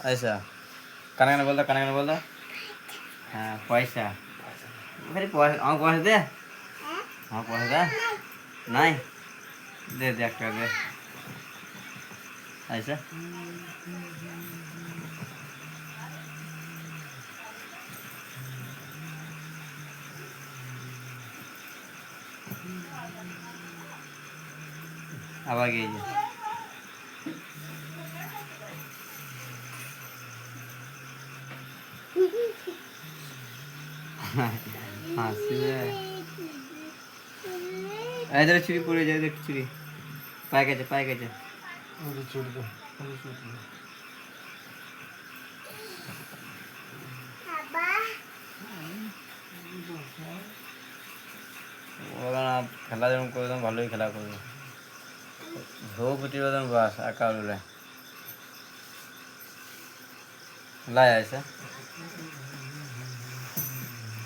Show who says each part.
Speaker 1: আচ্ছা কানে কানে বল দা কানে কানে বল দা হ্যাঁ পয়সা ভাই পয়সা আমার পয়সা দে আমার পয়সা দে নাই দে দে একটা দে আচ্ছা আবার গিয়েছে হাসি এদের চুরি পড়ে যায় দেখ চুরি পায়ে গেছে পায়ে গেছে ওরা না খেলা যেরকম করে দেন ভালোই খেলা করবে ঝোঁ প্রতিবেদন বাস একা উড়ে লাই আছে